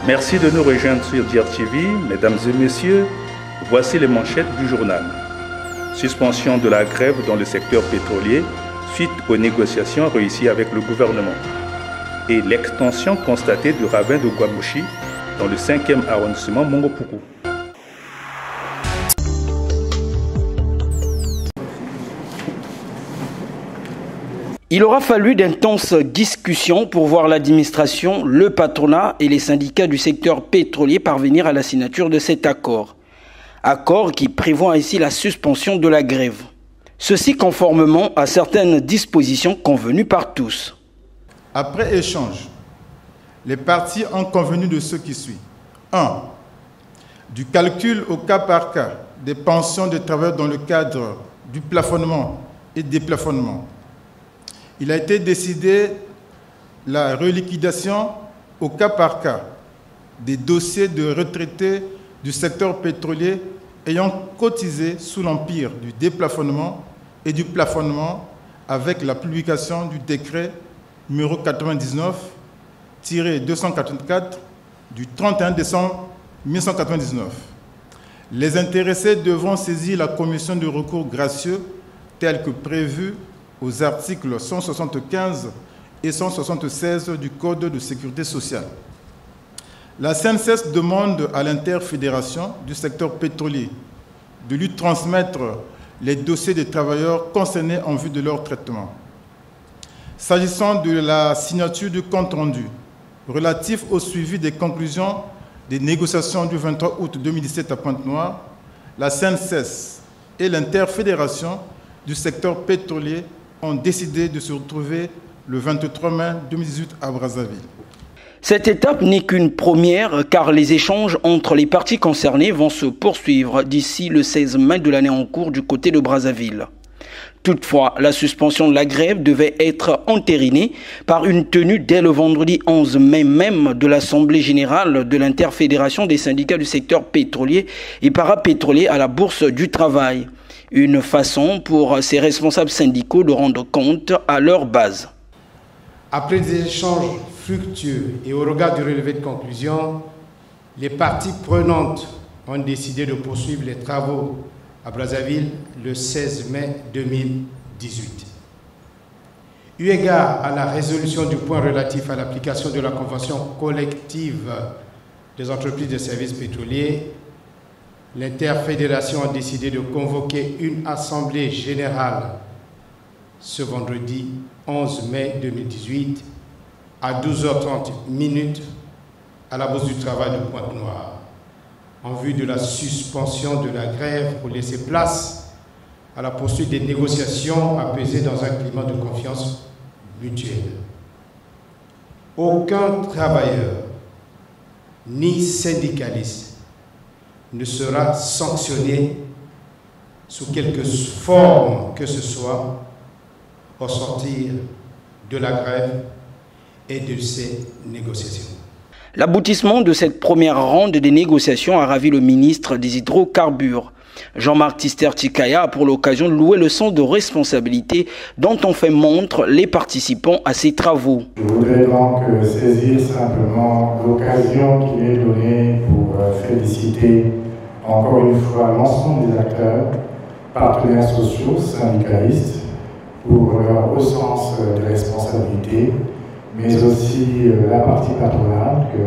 Merci de nous rejoindre sur DIRTV. Mesdames et messieurs, voici les manchettes du journal. Suspension de la grève dans le secteur pétrolier suite aux négociations réussies avec le gouvernement. Et l'extension constatée du ravin de Guamouchi dans le 5e arrondissement Mongopoukou. Il aura fallu d'intenses discussions pour voir l'administration, le patronat et les syndicats du secteur pétrolier parvenir à la signature de cet accord. Accord qui prévoit ainsi la suspension de la grève. Ceci conformément à certaines dispositions convenues par tous. Après échange, les parties ont convenu de ce qui suit. 1. Du calcul au cas par cas des pensions des travailleurs dans le cadre du plafonnement et déplafonnement. Il a été décidé la reliquidation au cas par cas des dossiers de retraités du secteur pétrolier ayant cotisé sous l'empire du déplafonnement et du plafonnement avec la publication du décret numéro 99-284 du 31 décembre 1999. Les intéressés devront saisir la commission de recours gracieux telle que prévue aux articles 175 et 176 du Code de sécurité sociale. La CNCS demande à l'interfédération du secteur pétrolier de lui transmettre les dossiers des travailleurs concernés en vue de leur traitement. S'agissant de la signature du compte-rendu relatif au suivi des conclusions des négociations du 23 août 2017 à Pointe-Noire, la CNCS et l'interfédération du secteur pétrolier ont décidé de se retrouver le 23 mai 2018 à Brazzaville. Cette étape n'est qu'une première car les échanges entre les parties concernées vont se poursuivre d'ici le 16 mai de l'année en cours du côté de Brazzaville. Toutefois, la suspension de la grève devait être entérinée par une tenue dès le vendredi 11 mai même de l'Assemblée générale de l'interfédération des syndicats du secteur pétrolier et parapétrolier à la Bourse du Travail. Une façon pour ces responsables syndicaux de rendre compte à leur base. Après des échanges fructueux et au regard du relevé de conclusion, les parties prenantes ont décidé de poursuivre les travaux à Brazzaville le 16 mai 2018. Eu égard à la résolution du point relatif à l'application de la convention collective des entreprises de services pétroliers, l'interfédération a décidé de convoquer une assemblée générale ce vendredi 11 mai 2018 à 12h30 à la Bourse du Travail de Pointe-Noire en vue de la suspension de la grève pour laisser place à la poursuite des négociations apaisées dans un climat de confiance mutuelle. Aucun travailleur ni syndicaliste ne sera sanctionné sous quelque forme que ce soit au sortir de la grève et de ces négociations. L'aboutissement de cette première ronde des négociations a ravi le ministre des Hydrocarbures. Jean-Marc Tister-Tikaya a pour l'occasion de louer le sens de responsabilité dont ont fait montre les participants à ces travaux. Je voudrais donc saisir simplement l'occasion qui m'est donnée pour féliciter encore une fois l'ensemble des acteurs, partenaires sociaux, syndicalistes, pour leur sens de responsabilité, mais aussi la partie patronale que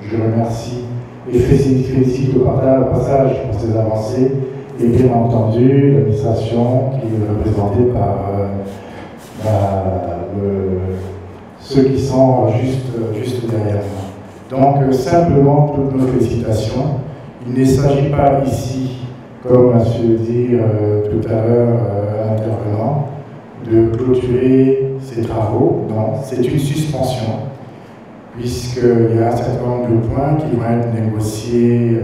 je remercie et félicite au passage pour ces avancées, et bien entendu l'administration qui est représentée par ceux qui sont juste derrière moi. Donc simplement toutes nos félicitations. Il ne s'agit pas ici, comme a su le dire tout à l'heure l'intervenant, de clôturer ces travaux. Non, c'est une suspension, puisqu'il y a un certain nombre de points qui vont être négociés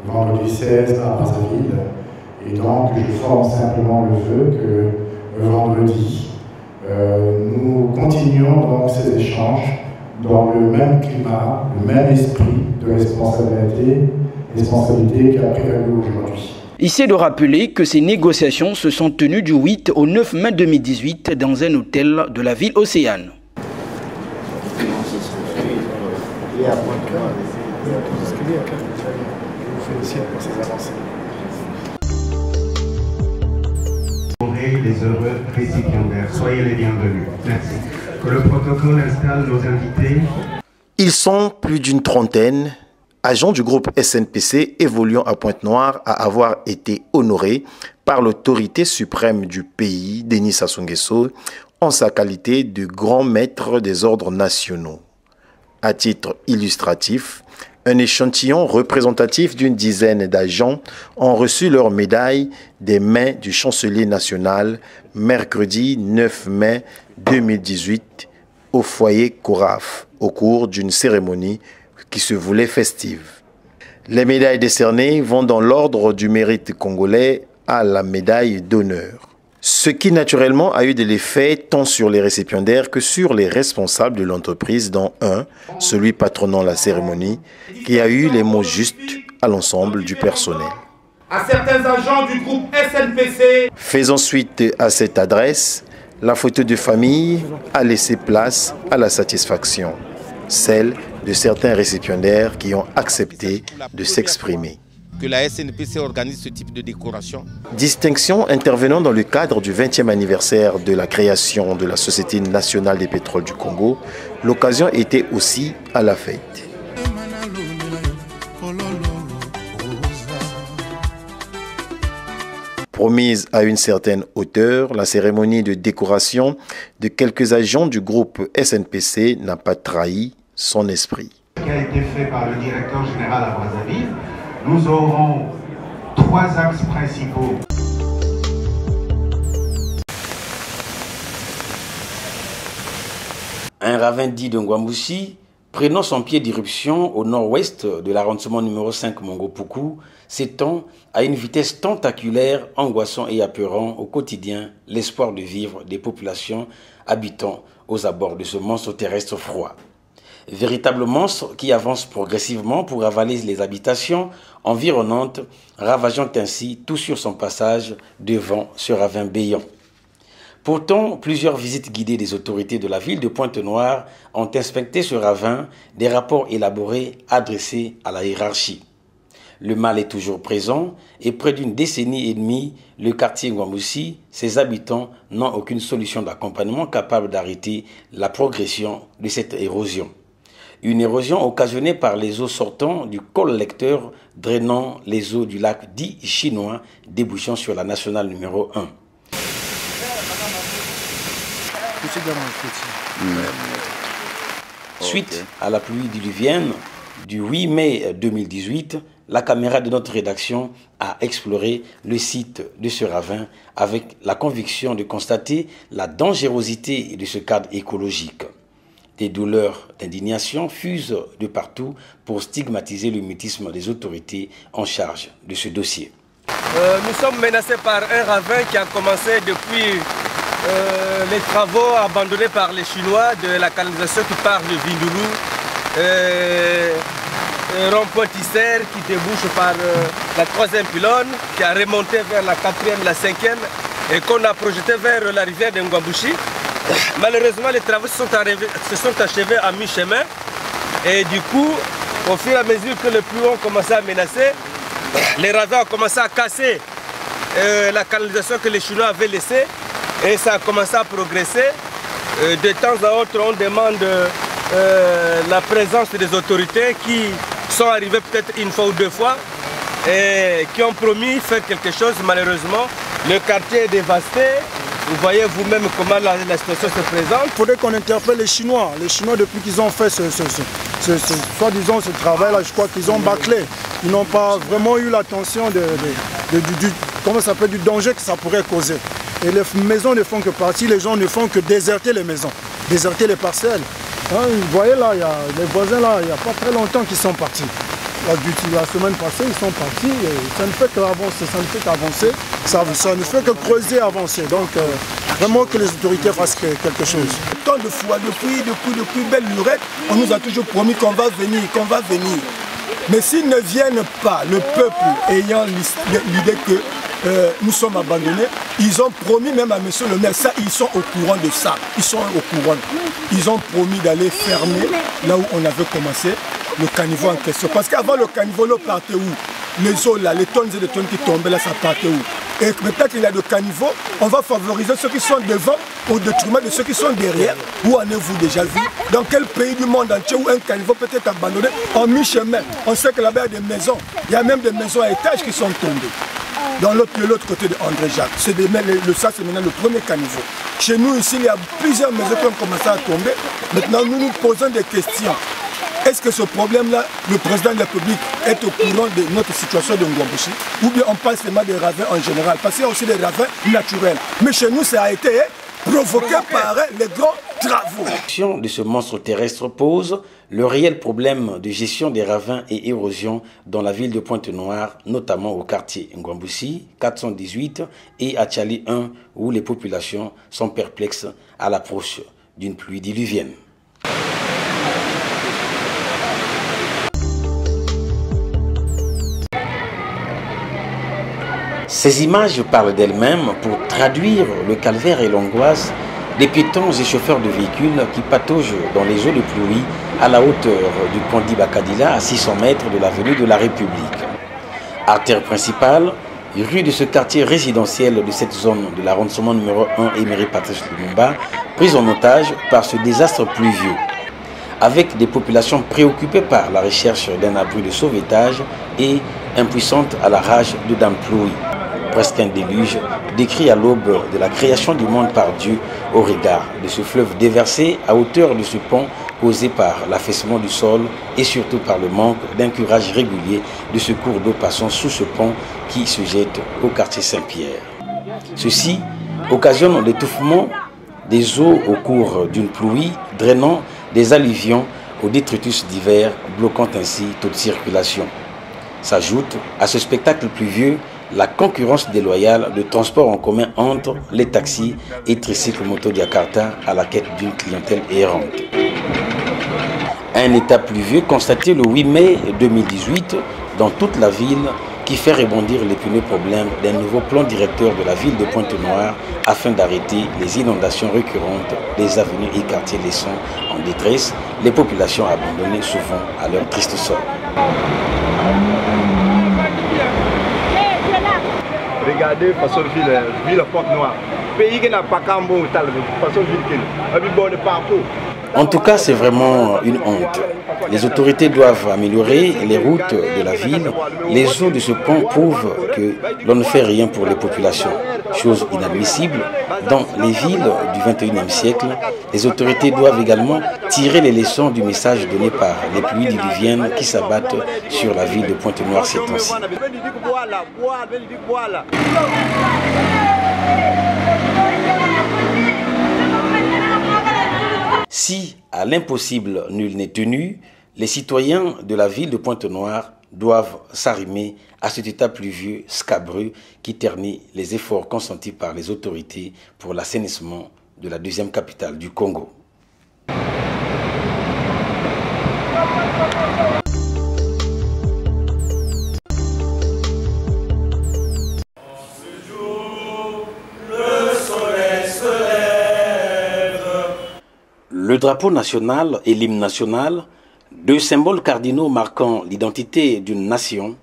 vendredi 16 à Brazzaville. Et donc, je forme simplement le vœu que vendredi, nous continuons donc ces échanges dans le même climat, le même esprit de responsabilité qui a prévalu aujourd'hui. Ici est de rappeler que ces négociations se sont tenues du 8 au 9 mai 2018 dans un hôtel de la ville Océane. vous félicite pour ces avancées. Les heureux récipiendaires, soyez les bienvenus. Merci. Que le protocole installe nos invités. Ils sont plus d'une trentaine, agents du groupe SNPC évoluant à Pointe-Noire, à avoir été honorés par l'autorité suprême du pays, Denis Sassou Nguesso, en sa qualité de grand maître des ordres nationaux. À titre illustratif, un échantillon représentatif d'une dizaine d'agents ont reçu leur médaille des mains du chancelier national mercredi 9 mai 2018 au foyer Coraf au cours d'une cérémonie qui se voulait festive. Les médailles décernées vont dans l'ordre du mérite congolais à la médaille d'honneur. Ce qui naturellement a eu de l'effet tant sur les récipiendaires que sur les responsables de l'entreprise, dont un, celui patronnant la cérémonie, qui a eu les mots justes à l'ensemble du personnel. À certains agents du groupe SNPC. Faisant suite à cette adresse, la photo de famille a laissé place à la satisfaction, celle de certains récipiendaires qui ont accepté de s'exprimer. Que la SNPC organise ce type de décoration. Distinction intervenant dans le cadre du 20e anniversaire de la création de la Société nationale des pétroles du Congo, l'occasion était aussi à la fête. Promise à une certaine hauteur, la cérémonie de décoration de quelques agents du groupe SNPC n'a pas trahi son esprit. Ce qui a été fait par le directeur général à Brazzaville, nous aurons 3 axes principaux. Un ravin dit de Ngwambouchi, prenant son pied d'irruption au nord-ouest de l'arrondissement numéro 5 Mongo-Poukou, s'étend à une vitesse tentaculaire, angoissant et apeurant au quotidien l'espoir de vivre des populations habitant aux abords de ce monstre terrestre froid. Véritable monstre qui avance progressivement pour avaler les habitations environnantes, ravageant ainsi tout sur son passage devant ce ravin béant. Pourtant, plusieurs visites guidées des autorités de la ville de Pointe-Noire ont inspecté ce ravin, des rapports élaborés adressés à la hiérarchie. Le mal est toujours présent et près d'une décennie et demie, le quartier Ngwambouchi, ses habitants n'ont aucune solution d'accompagnement capable d'arrêter la progression de cette érosion. Une érosion occasionnée par les eaux sortant du collecteur drainant les eaux du lac dit chinois débouchant sur la nationale numéro 1. Suite à la pluie diluvienne du 8 mai 2018, la caméra de notre rédaction a exploré le site de ce ravin avec la conviction de constater la dangerosité de ce cadre écologique. Des douleurs d'indignation fusent de partout pour stigmatiser le mutisme des autorités en charge de ce dossier. Nous sommes menacés par un ravin qui a commencé depuis les travaux abandonnés par les Chinois de la canalisation qui part de Vindoulou, rond-point Tisser qui débouche par la 3e pylône, qui a remonté vers la 4e, la 5e et qu'on a projeté vers la rivière de Ngwambouchi. Malheureusement, les travaux se sont achevés à mi-chemin et du coup, au fur et à mesure que le pluie ont commencé à menacer, les ravins ont commencé à casser la canalisation que les Chinois avaient laissée et ça a commencé à progresser. De temps à autre, on demande la présence des autorités qui sont arrivées peut-être une fois ou 2 fois et qui ont promis faire quelque chose. Malheureusement, le quartier est dévasté. Vous voyez vous-même comment la situation se présente. Il faudrait qu'on interpelle les Chinois. Les Chinois, depuis qu'ils ont fait soi-disant ce travail-là, je crois qu'ils ont bâclé. Ils n'ont pas vraiment eu l'attention du danger que ça pourrait causer. Et les maisons ne font que partie, les gens ne font que déserter les maisons, déserter les parcelles. Hein, vous voyez là, les voisins là, il n'y a pas très longtemps qu'ils sont partis. La semaine passée, ils sont partis et ça ne fait qu'avancer, ça ne fait que creuser, avancer. Donc, vraiment que les autorités fassent quelque chose. Tant de fois, depuis belle lurette, on nous a toujours promis qu'on va venir, Mais s'ils ne viennent pas, le peuple ayant l'idée que nous sommes abandonnés, ils ont promis même à M. le maire, ça, ils sont au courant de ça. Ils sont au courant. Ils ont promis d'aller fermer là où on avait commencé. le caniveau en question. Parce qu'avant le caniveau, l'eau partait où? Les eaux là, les tonnes et les tonnes qui tombaient là, ça partait où? Et maintenant qu'il y a de caniveau, on va favoriser ceux qui sont devant au détriment de ceux qui sont derrière. Où en avez-vous déjà vu? Dans quel pays du monde entier où un caniveau peut être abandonné en mi-chemin? On sait que là-bas il y a des maisons. Il y a même des maisons à étages qui sont tombées. De l'autre côté de André Jacques. Ça, c'est maintenant le premier caniveau. Chez nous ici, il y a plusieurs maisons qui ont commencé à tomber. Maintenant, nous nous posons des questions. Est-ce que ce problème-là, le président de la République est au courant de notre situation de Ngwambushi? Ou bien on parle seulement des ravins en général? Parce qu'il y a aussi des ravins naturels. Mais chez nous, ça a été provoqué par les grands travaux. L'action de ce monstre terrestre pose le réel problème de gestion des ravins et érosion dans la ville de Pointe-Noire, notamment au quartier Ngwambushi 418 et à Tchali 1, où les populations sont perplexes à l'approche d'une pluie diluvienne. Ces images parlent d'elles-mêmes pour traduire le calvaire et l'angoisse des piétons et chauffeurs de véhicules qui pataugent dans les eaux de pluie à la hauteur du pont d'Ibakadila à 600 mètres de l'avenue de la République. Artère principale, rue de ce quartier résidentiel de cette zone de l'arrondissement numéro 1 Emery Patrice Lumumba, prise en otage par ce désastre pluvieux, avec des populations préoccupées par la recherche d'un abri de sauvetage et impuissantes à la rage de dame pluie. Presque un déluge, décrit à l'aube de la création du monde par Dieu au regard de ce fleuve déversé à hauteur de ce pont causé par l'affaissement du sol et surtout par le manque d'un curage régulier de ce cours d'eau passant sous ce pont qui se jette au quartier Saint-Pierre. Ceci occasionne l'étouffement des eaux au cours d'une pluie drainant des alluvions aux détritus divers, bloquant ainsi toute circulation. S'ajoute à ce spectacle pluvieux la concurrence déloyale de transport en commun entre les taxis et tricycles moto Jakarta à la quête d'une clientèle errante. Un état pluvieux constaté le 8 mai 2018 dans toute la ville qui fait rebondir l'épineux problème d'un nouveau plan directeur de la ville de Pointe-Noire afin d'arrêter les inondations récurrentes des avenues et quartiers laissant en détresse les populations abandonnées souvent à leur triste sort. Regardez façon ville Pointe-Noire. Pays qui n'a pas qu'un bon tal, façon ville qui partout. En tout cas, c'est vraiment une honte. Les autorités doivent améliorer les routes de la ville. Les eaux de ce pont prouvent que l'on ne fait rien pour les populations. Chose inadmissible, dans les villes du XXIe siècle, les autorités doivent également tirer les leçons du message donné par les pluies diluviennes qui s'abattent sur la ville de Pointe-Noire ces temps-ci. Si à l'impossible nul n'est tenu, les citoyens de la ville de Pointe-Noire doivent s'arrimer à cet état pluvieux scabreux qui ternit les efforts consentis par les autorités pour l'assainissement de la deuxième capitale du Congo. Le drapeau national et l'hymne national, deux symboles cardinaux marquant l'identité d'une nation.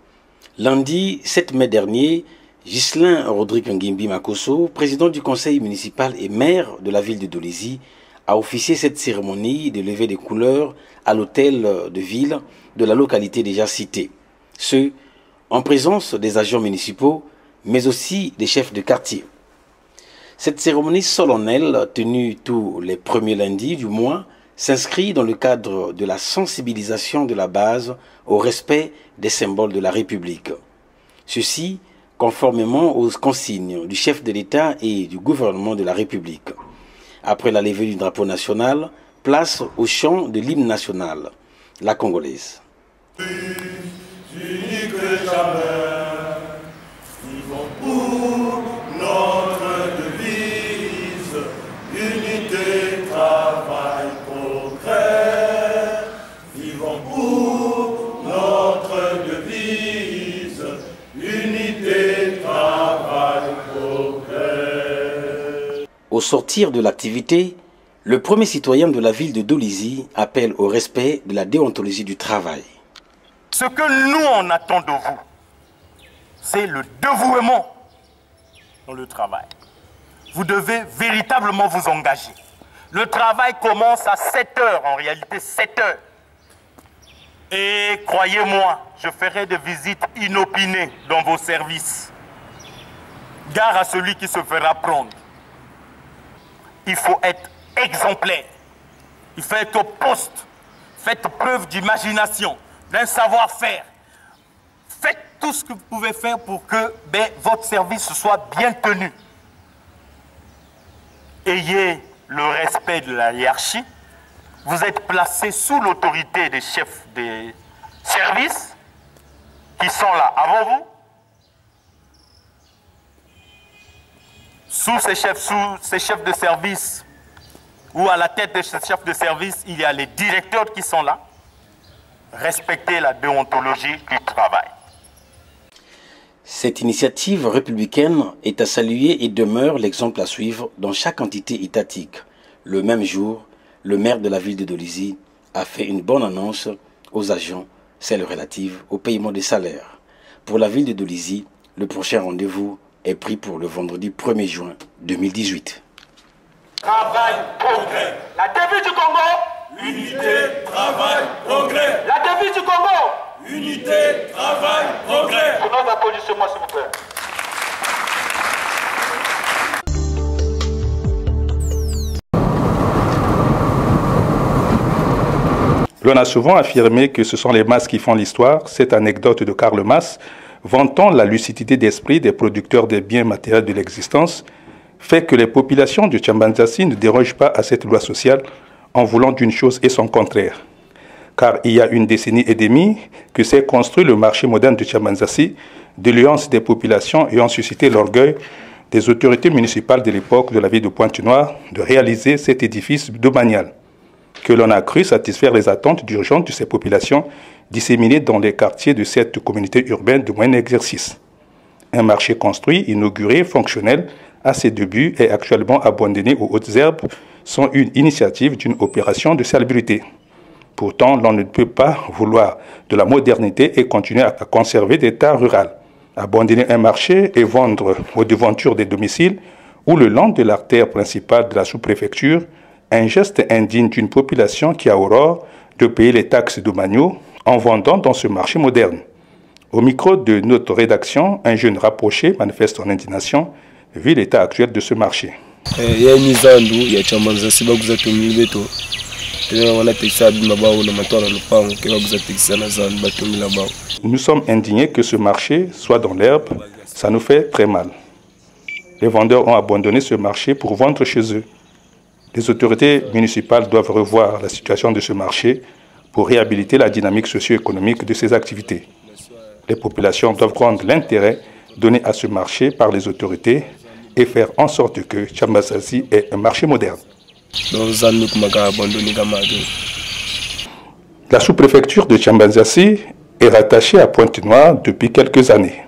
Lundi 7 mai dernier, Ghislain Rodrigue Ngimbi Makosso, président du conseil municipal et maire de la ville de Dolezi, a officié cette cérémonie de levée des couleurs à l'hôtel de ville de la localité déjà citée. Ce, en présence des agents municipaux, mais aussi des chefs de quartier. Cette cérémonie solennelle, tenue tous les premiers lundis du mois, s'inscrit dans le cadre de la sensibilisation de la base au respect des symboles de la République. Ceci, conformément aux consignes du chef de l'État et du gouvernement de la République. Après la levée du drapeau national, place au chant de l'hymne national, la congolaise. Au sortir de l'activité, Le premier citoyen de la ville de Dolisie appelle au respect de la déontologie du travail. Ce que nous on attend de vous, c'est le dévouement dans le travail. Vous devez véritablement vous engager. Le travail commence à 7 heures, en réalité 7 heures. Et croyez-moi, je ferai des visites inopinées dans vos services. Gare à celui qui se fera prendre. Il faut être exemplaire. Il faut être au poste. Faites preuve d'imagination, d'un savoir-faire. Faites tout ce que vous pouvez faire pour que votre service soit bien tenu. Ayez le respect de la hiérarchie. Vous êtes placé sous l'autorité des chefs des services qui sont là avant vous. Sous ces chefs de service, ou à la tête de ces chefs de service, il y a les directeurs qui sont là. Respectez la déontologie du travail. Cette initiative républicaine est à saluer et demeure l'exemple à suivre dans chaque entité étatique. Le même jour, le maire de la ville de Dolisie a fait une bonne annonce aux agents, celle relative au paiement des salaires. Pour la ville de Dolisie, le prochain rendez-vous est pris pour le vendredi 1er juin 2018. Travail, progrès. La devise du Congo. Unité, travail, progrès. La devise du Congo. Unité, travail, progrès. Pour nos applaudissements, s'il vous plaît. L'on a souvent affirmé que ce sont les masses qui font l'histoire. Cette anecdote de Karl Marx, vantant la lucidité d'esprit des producteurs des biens matériels de l'existence, fait que les populations de Tchambanzassi ne dérogent pas à cette loi sociale en voulant d'une chose et son contraire. Car il y a une décennie et demie que s'est construit le marché moderne de Tchambanzassi, de l'alliance des populations ayant suscité l'orgueil des autorités municipales de l'époque de la ville de Pointe-Noire de réaliser cet édifice domanial, que l'on a cru satisfaire les attentes d'urgence de ces populations disséminées dans les quartiers de cette communauté urbaine de moyen exercice. Un marché construit, inauguré, fonctionnel à ses débuts et actuellement abandonné aux hautes herbes sont une initiative d'une opération de salubrité. Pourtant, l'on ne peut pas vouloir de la modernité et continuer à conserver des terres rurales. Abandonner un marché et vendre aux devantures des domiciles ou le long de l'artère principale de la sous-préfecture, un geste indigne d'une population qui a horreur de payer les taxes domaniaux en vendant dans ce marché moderne. Au micro de notre rédaction, un jeune rapproché manifeste son indignation vu l'état actuel de ce marché. Nous sommes indignés que ce marché soit dans l'herbe, ça nous fait très mal. Les vendeurs ont abandonné ce marché pour vendre chez eux. Les autorités municipales doivent revoir la situation de ce marché pour réhabiliter la dynamique socio-économique de ces activités. Les populations doivent rendre l'intérêt donné à ce marché par les autorités et faire en sorte que Tchambanzassi est un marché moderne. La sous-préfecture de Tchambanzassi est rattachée à Pointe-Noire depuis quelques années.